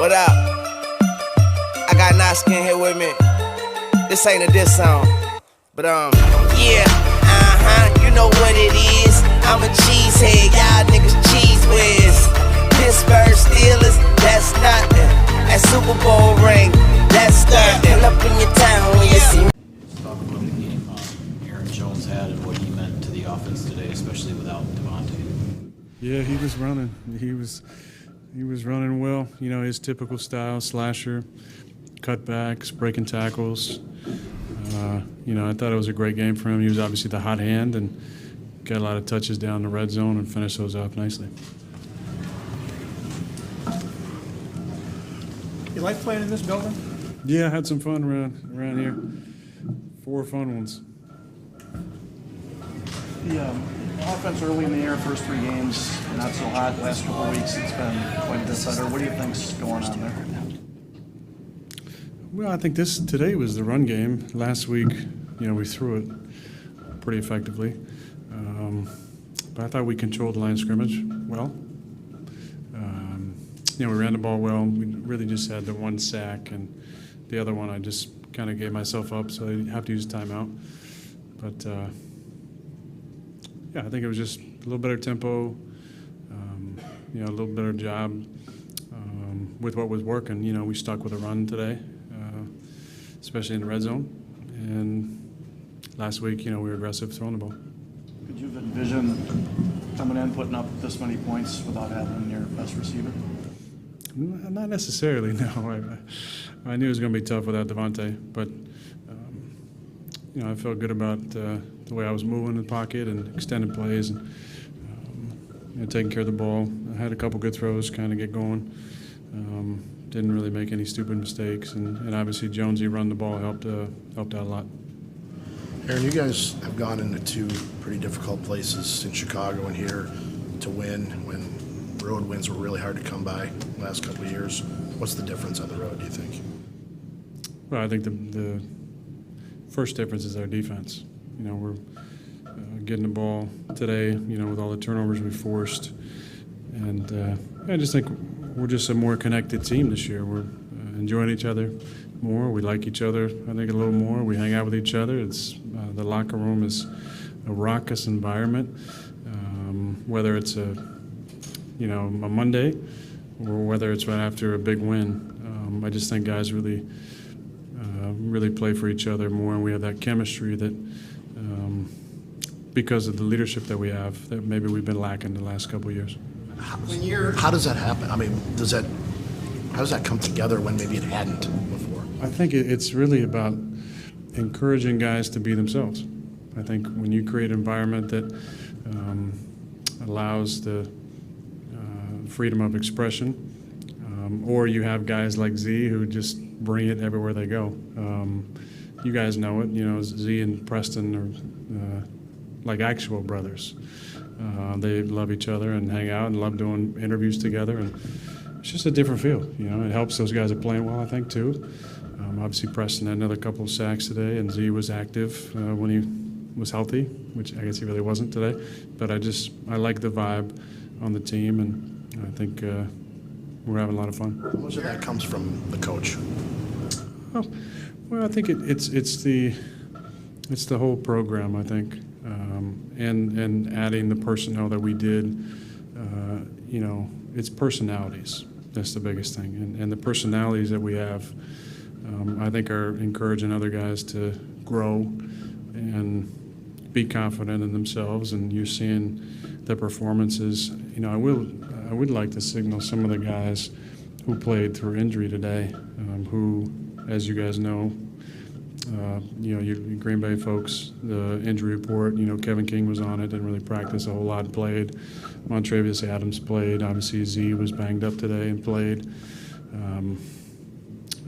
What up? I got Naskin here with me. This ain't a diss song, but yeah, you know what it is. I'm a cheesehead, y'all niggas cheese whiz. Pittsburgh Steelers, that's nothing. That Super Bowl ring, that's nothing. Pull up in your town when you see me. Talk about the game Aaron Jones had and what he meant to the offense today, especially without Devontae. Yeah, he was running. He was running well. You know, his typical style, slasher, cutbacks, breaking tackles. You know, I thought it was a great game for him. He was obviously the hot hand and got a lot of touches down the red zone and finished those off nicely. You like playing in this building? Yeah, I had some fun around here. 4 fun ones. The offense early in the year, first 3 games, not so hot. Last couple of weeks, it's been quite a bit better. What do you think's going on there? Well, I think today was the run game. Last week, you know, we threw it pretty effectively. But I thought we controlled the line of scrimmage well. You know, we ran the ball well. We really just had the 1 sack, and the other one I just kind of gave myself up, so I didn't have to use a timeout. But, yeah, I think it was just a little better tempo, you know, a little better job with what was working. You know, we stuck with a run today, especially in the red zone. And last week, you know, we were aggressive throwing the ball. Could you envision coming in, putting up this many points without having your best receiver? Not necessarily, no. I knew it was going to be tough without Devontae, but you know, I felt good about the way I was moving in the pocket and extended plays and you know, taking care of the ball. I had a couple good throws, kind of get going. Didn't really make any stupid mistakes, and obviously Jonesy run the ball helped out a lot. Aaron, you guys have gone into 2 pretty difficult places in Chicago and here to win when road wins were really hard to come by the last couple of years. What's the difference on the road, do you think? Well, I think the first difference is our defense. You know, we're getting the ball today, you know, with all the turnovers we forced. And I just think we're just a more connected team this year. We're enjoying each other more. We like each other, I think, a little more. We hang out with each other. It's the locker room is a raucous environment, whether it's a Monday or whether it's right after a big win. I just think guys really play for each other more, and we have that chemistry that because of the leadership that we have that maybe we've been lacking the last couple of years. How does that happen? I mean, how does that come together when maybe it hadn't before? I think it's really about encouraging guys to be themselves. I think when you create an environment that allows the freedom of expression, or you have guys like Z who just bring it everywhere they go. You guys know it. You know, Z and Preston are like actual brothers. They love each other and hang out and love doing interviews together, and it's just a different feel. You know, it helps those guys are playing well, I think, too. Obviously, Preston had another couple of sacks today, and Z was active when he was healthy, which I guess he really wasn't today. But I like the vibe on the team, and I think we're having a lot of fun. How much of that comes from the coach? Oh, well, I think it's the whole program, I think, and adding the personnel that we did. You know, it's personalities. That's the biggest thing, and the personalities that we have, I think, are encouraging other guys to grow and be confident in themselves. And you're seeing the performances. You know, I would like to signal some of the guys who played through injury today, who, as you guys know, you know, you Green Bay folks, the injury report, you know, Kevin King was on it, didn't really practice a whole lot, played. Montravius Adams played. Obviously, Z was banged up today and played.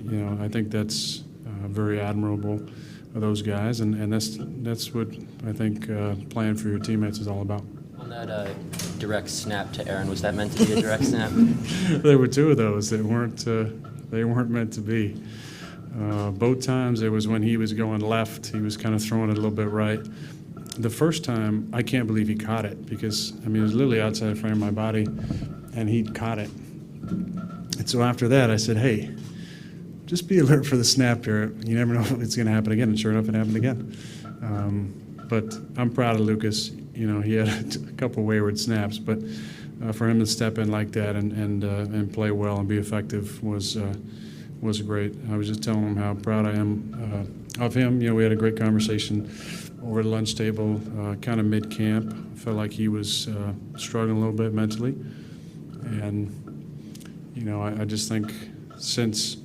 You know, I think that's very admirable of those guys, and that's what I think playing for your teammates is all about. On that direct snap to Aaron, was that meant to be a direct snap? There were 2 of those that weren't meant to be. Both times it was when he was going left, he was kind of throwing it a little bit right. The first time, I can't believe he caught it because, I mean, it was literally outside the frame of my body, and he caught it. And so after that, I said, hey, just be alert for the snap here. You never know if it's going to happen again. And sure enough, it happened again. But I'm proud of Lucas. You know, he had a couple wayward snaps, but for him to step in like that and play well and be effective was great. I was just telling him how proud I am of him. You know, we had a great conversation over the lunch table, kind of mid-camp. I felt like he was struggling a little bit mentally. And, you know, I just think since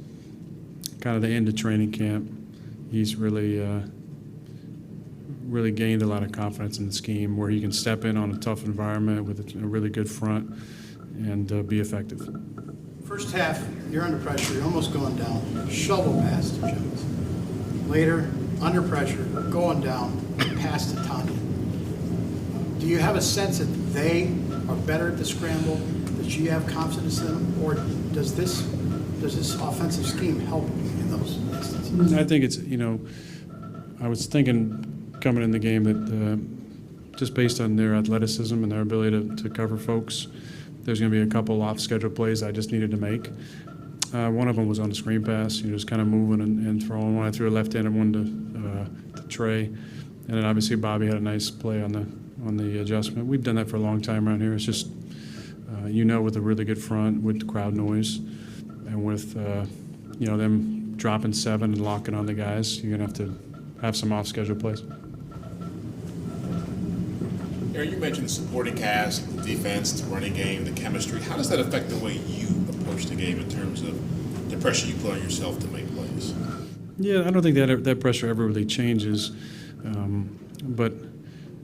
kind of the end of training camp, he's really gained a lot of confidence in the scheme where he can step in on a tough environment with a really good front and be effective. First half, you're under pressure, you're almost going down, shovel pass to Jones. Later, under pressure, going down, pass to Tanya. Do you have a sense that they are better at the scramble, that you have confidence in them, or does this offensive scheme help in those instances? I think it's, you know, I was thinking coming in the game that just based on their athleticism and their ability to cover folks, there's going to be a couple off-schedule plays I just needed to make. One of them was on the screen pass, you know, just kind of moving and throwing. When I threw a left-handed one to Trey, and then obviously Bobby had a nice play on the adjustment. We've done that for a long time around here. It's just, you know, with a really good front, with the crowd noise, and with, you know, them dropping 7 and locking on the guys, you're going to have some off-schedule plays. Aaron, you mentioned the supporting cast, the defense, the running game, the chemistry. How does that affect the way you approach the game in terms of the pressure you put on yourself to make plays? Yeah, I don't think that pressure ever really changes. But,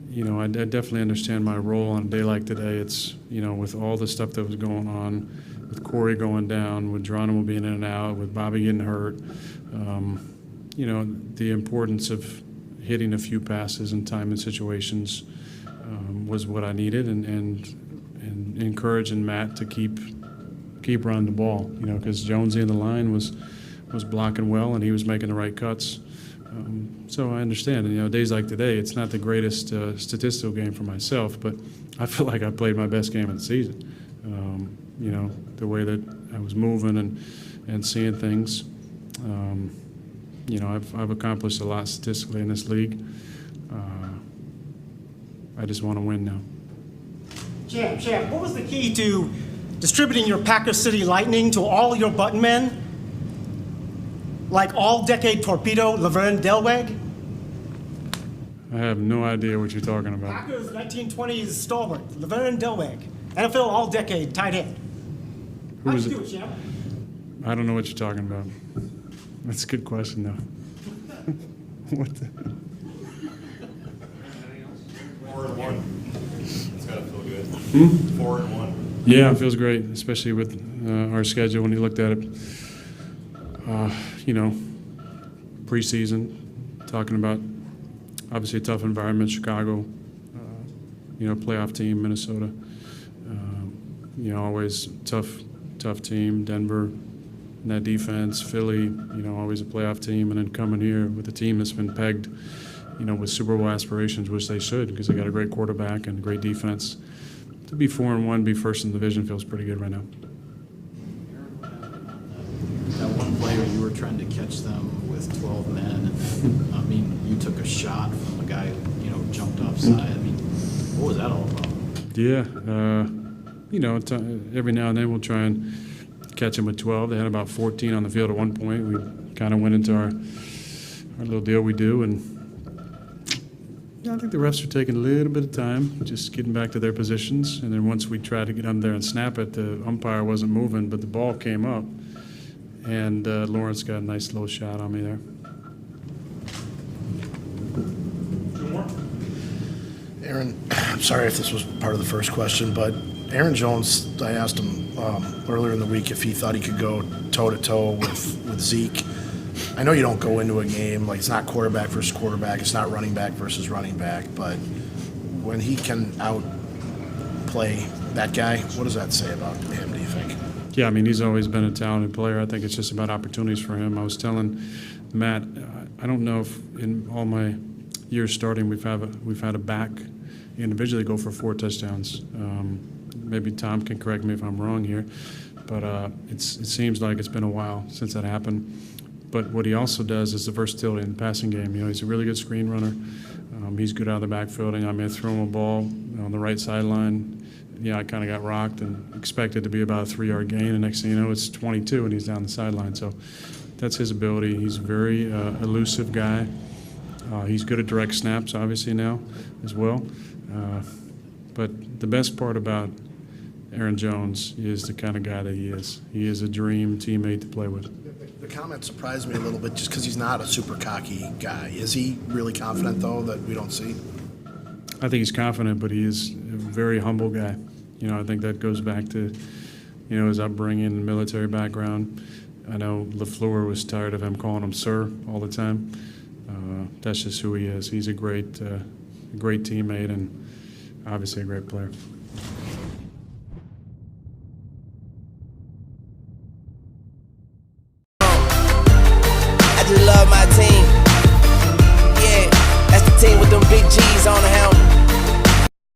you know, I definitely understand my role on a day like today. It's, you know, with all the stuff that was going on, with Corey going down, with Geronimo being in and out, with Bobby getting hurt, you know, the importance of hitting a few passes in time and situations was what I needed, and encouraging Matt to keep running the ball, you know, because Jonesy in the line was blocking well and he was making the right cuts. So I understand, and, you know, days like today, it's not the greatest statistical game for myself, but I feel like I played my best game of the season. You know, the way that I was moving and seeing things. You know, I've accomplished a lot statistically in this league. I just want to win now. Champ, what was the key to distributing your Packer City Lightning to all your button men? Like all-decade torpedo Laverne Delweg? I have no idea what you're talking about. Packers 1920s stalwart Laverne Delweg, NFL all-decade tight end. Who How'd is you do it? it, Champ? I don't know what you're talking about. That's a good question, though. What the? 4-1. It's got to feel good. 4-1. Yeah, it feels great, especially with our schedule. When you looked at it, you know, preseason, talking about obviously a tough environment, Chicago, you know, playoff team, Minnesota, you know, always tough team, Denver, and that defense, Philly, you know, always a playoff team, and then coming here with a team that's been pegged, you know, with Super Bowl aspirations, which they should, because they got a great quarterback and great defense. To be 4-1, be first in the division feels pretty good right now. That one play where you were trying to catch them with 12 men, and, I mean, you took a shot from a guy who, you know, jumped offside. I mean, what was that all about? Yeah, you know, every now and then we'll try and catch them with 12. They had about 14 on the field at one point. We kind of went into our little deal we do, and yeah, I think the refs are taking a little bit of time, just getting back to their positions. And then once we tried to get under there and snap it, the umpire wasn't moving, but the ball came up. And Lawrence got a nice little shot on me there. Aaron, I'm sorry if this was part of the first question, but Aaron Jones, I asked him earlier in the week if he thought he could go toe-to-toe with Zeke. I know you don't go into a game, like it's not quarterback versus quarterback, it's not running back versus running back, but when he can outplay that guy, what does that say about him, do you think? Yeah, I mean, he's always been a talented player. I think it's just about opportunities for him. I was telling Matt, I don't know if in all my years starting we've had a back individually go for 4 touchdowns. Maybe Tom can correct me if I'm wrong here. but it seems like it's been a while since that happened. But what he also does is the versatility in the passing game. You know, he's a really good screen runner. He's good out of the backfielding. I mean, I threw him a ball on the right sideline. Yeah, I kind of got rocked and expected to be about a 3-yard gain. And next thing you know, it's 22 and he's down the sideline. So that's his ability. He's a very elusive guy. He's good at direct snaps, obviously, now as well. But the best part about Aaron Jones is the kind of guy that he is. He is a dream teammate to play with. The comment surprised me a little bit just because he's not a super cocky guy. Is he really confident, though, that we don't see? I think he's confident, but he is a very humble guy. You know, I think that goes back to, you know, his upbringing, military background. I know LaFleur was tired of him calling him sir all the time. That's just who he is. He's a great teammate and obviously a great player.